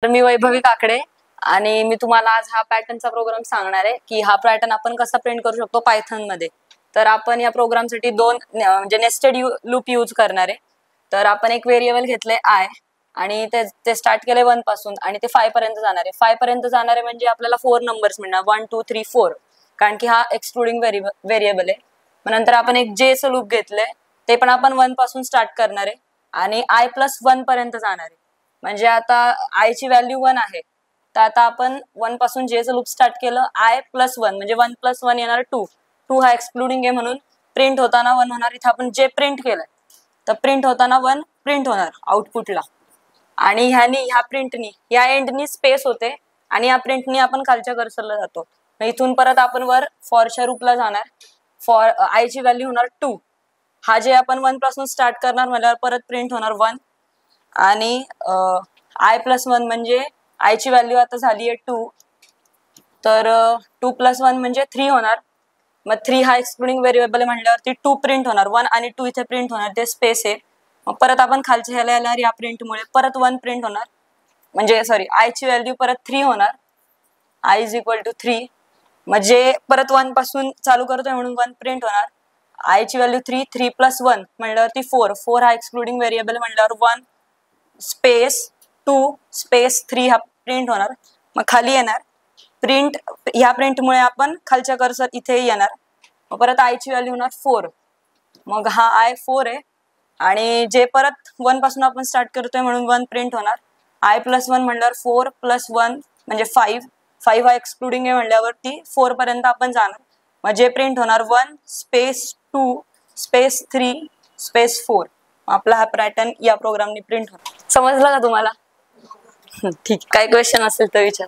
तर मी वैभवी काकडे आणि मी तुम्हाला आज हा पॅटर्नचा प्रोग्राम सांगणार आहे की हा पॅटर्न आपण कसा प्रिंट करू शकतो पायथन मध्ये। तर आपण या प्रोग्रामसाठी दोन म्हणजे नेस्टेड लूप यूज करणार आहे। तर आपण एक व्हेरिएबल घेतले आय आणि ते स्टार्ट केले 1 पासून आणि ते 5 पर्यंत जाणार आहे। 5 पर्यंत जाणार आहे म्हणजे आपल्याला 4 नंबर्स मिळणार 1 2 3 4, कारण की हा एक्सक्लुडिंग व्हेरिएबल आहे। मग नंतर आपण एक जे चं लूप घेतले, ते पण आपण 1 पासून स्टार्ट करणार आहे आणि i + 1 पर्यंत जाणार आहे। म्हणजे आता i ची व्हॅल्यू 1 आहे, तर आता आपण 1 पासून जे चं लूप स्टार्ट केलं i + 1 म्हणजे 1 + 1 येणार 2। 2 हा एक्सक्लुडिंग आहे म्हणून प्रिंट होताना 1 होणार। इथे आपण जे प्रिंट केलंय तर प्रिंट होताना 1 प्रिंट होणार आउटपुटला। आणि ह्या प्रिंटनी या एंडनी स्पेस होते आणि या प्रिंटनी आपण खालच्या कर्सरला जातो। मग इथून परत आपण वर फॉरच्या लूपला जाणार। फॉर i ची व्हॅल्यू होणार 2। हा जे आपण 1 पासून स्टार्ट करणार म्हणल्यावर परत प्रिंट होणार 1 आणि i + 1 म्हणजे i ची व्हॅल्यू आता झाली आहे 2, तर 2 + 1 म्हणजे 3 होणार। मग 3 हा एक्सक्लुडिंग व्हेरिएबल म्हणल्यावरती 2 प्रिंट होणार, 1 आणि 2 इथे प्रिंट होणार, ते स्पेस आहे। मग परत आपण खालच्या ह्याला येणार, या प्रिंटमुळे परत 1 प्रिंट होणार, म्हणजे सॉरी i ची व्हॅल्यू परत 3 होणार, i = 3। म्हणजे परत 1 पासून चालू करतोय म्हणून 1 प्रिंट होणार, i ची व्हॅल्यू 3, 3 + 1 म्हणल्यावरती 4, 4 हा एक्सक्लुडिंग व्हेरिएबल म्हणल्यावर 1 स्पेस 2 स्पेस 3 हा प्रिंट होणार। मग खाली येणार प्रिंट, ह्या प्रिंटमुळे आपण खालच्या कर्सर इथे येणार। मग परत i ची व्हॅल्यू होणार 4, मग हा i 4 आहे आणि जे परत 1 पासून आपण स्टार्ट करतोय म्हणून 1 प्रिंट होणार। i + 1 म्हणल्यावर 4 + 1 म्हणजे 5, 5 हा एक्सक्लुडिंग आहे म्हणल्यावरती 4 पर्यंत आपण जाणार। मग जे प्रिंट होणार 1 स्पेस 2 स्पेस 3 स्पेस 4। आपला हा पॅटर्न या प्रोग्रामने प्रिंट होणार। समजलं का तुम्हाला? ठीक, काय क्वेश्चन असेल तर विचारा।